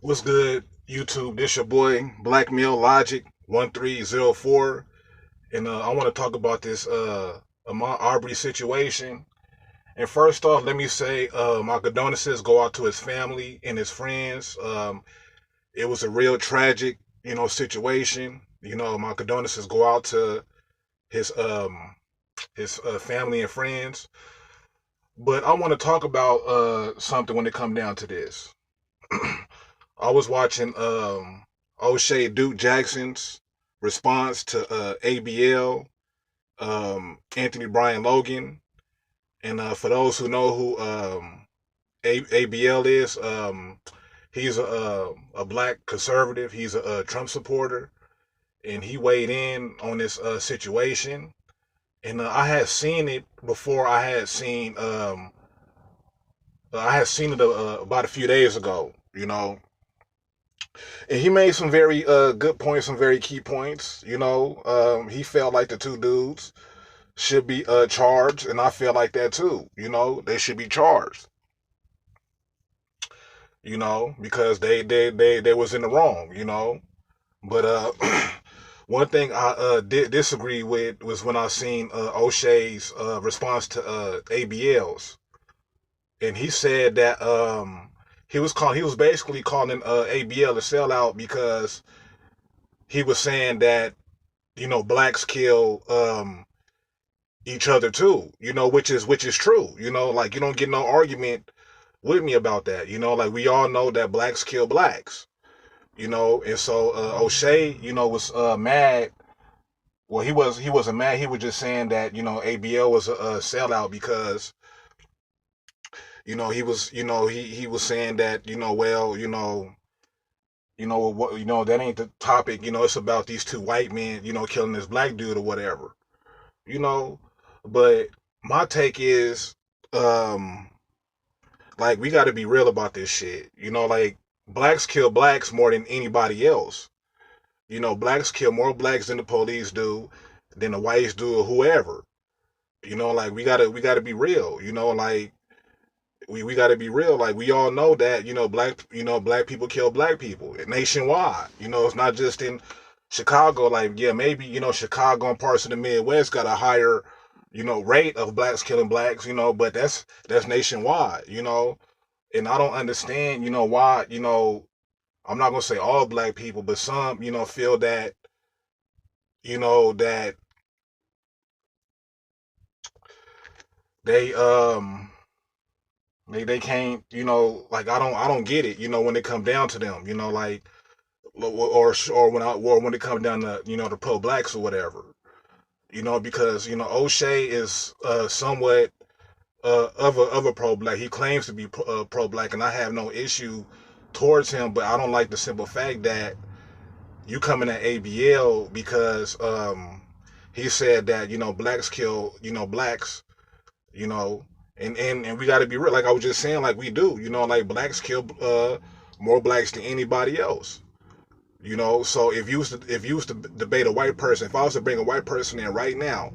What's good, YouTube? This your boy Blackmail Logic 1304, and I want to talk about this Ahmaud Arbery situation. And first off, let me say my condolences go out to his family and his friends. It was a real tragic, situation. My condolences go out to his family and friends. But I want to talk about something when it come down to this. I was watching O'Shea Duke Jackson's response to ABL, Anthony Bryan Logan, and for those who know who ABL is, he's a black conservative. He's a Trump supporter, and he weighed in on this situation. And I had seen it before. I had seen it about a few days ago. And he made some very good points, some very key points. He felt like the two dudes should be charged, and I feel like that too. They should be charged. Because they was in the wrong. But one thing I did disagree with was when I seen O'Shea's response to ABL's, and he said that he was basically calling ABL a sellout because he was saying that blacks kill each other too, which is true. Like you don't get no argument with me about that. Like we all know that blacks kill blacks. And so O'Shea, was mad. Well, he wasn't mad. He was just saying that ABL was a sellout because he was saying that well what that ain't the topic. It's about these two white men killing this black dude or whatever. you know. But my take is, um, like we got to be real about this shit. Like blacks kill blacks more than anybody else. Blacks kill more blacks than the police do, than the whites do, or whoever. Like we gotta be real. Like we gotta be real. Like we all know that black people kill black people nationwide. It's not just in Chicago. Like yeah, maybe Chicago and parts of the Midwest got a higher rate of blacks killing blacks. But that's nationwide. And I don't understand why I'm not gonna say all black people, but some feel that that they they can't like I don't get it when it come down to them like or when it comes down to the pro blacks or whatever because O'Shea is somewhat of a pro black. He claims to be pro black, and I have no issue towards him, but I don't like the simple fact that you coming at ABL because he said that blacks kill blacks, you know and we got to be real, like I was just saying, like we do, like blacks kill more blacks than anybody else. So if you was to debate a white person, if I was to bring a white person in right now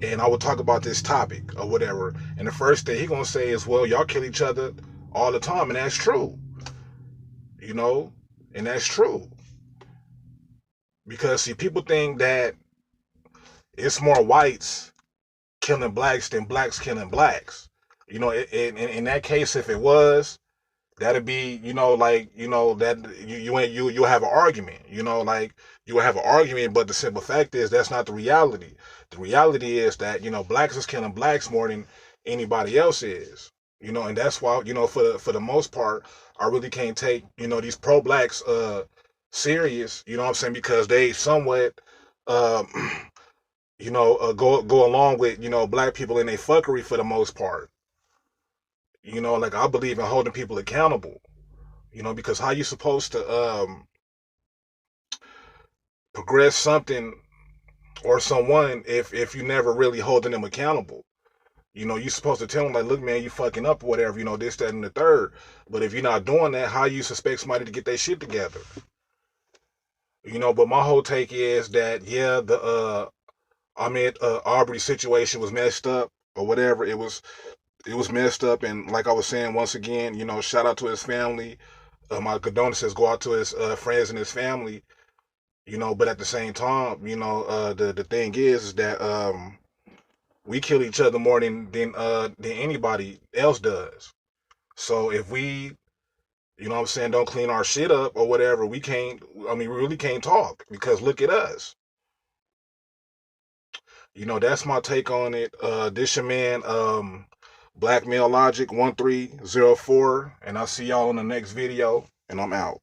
and I would talk about this topic or whatever, and the first thing he gonna say is, well, y'all kill each other all the time, and that's true. you know and that's true, because see, people think that it's more whites killing blacks than blacks killing blacks. In that case, if it was, that'd be, like, that you have an argument, like you have an argument, but the simple fact is that's not the reality. The reality is that, blacks is killing blacks more than anybody else is. And that's why, for the most part, I really can't take, these pro blacks serious, what I'm saying, because they somewhat um go along with, black people in their fuckery for the most part. Like I believe in holding people accountable. Because how you supposed to progress something or someone if you never really holding them accountable? You supposed to tell them, like, look, man, you fucking up or whatever, this, that, and the third. But if you're not doing that, how you expect somebody to get their shit together? But my whole take is that, yeah, the Ahmaud Arbery situation was messed up or whatever. It was messed up, and like I was saying, once again, shout out to his family. My condolences go out to his friends and his family. But at the same time, the thing is that we kill each other more than anybody else does. So if we, what I'm saying, don't clean our shit up or whatever, we can't. I mean, we really can't talk because look at us. That's my take on it. This your man, Black Male Logic 1304, and I'll see y'all in the next video, and I'm out.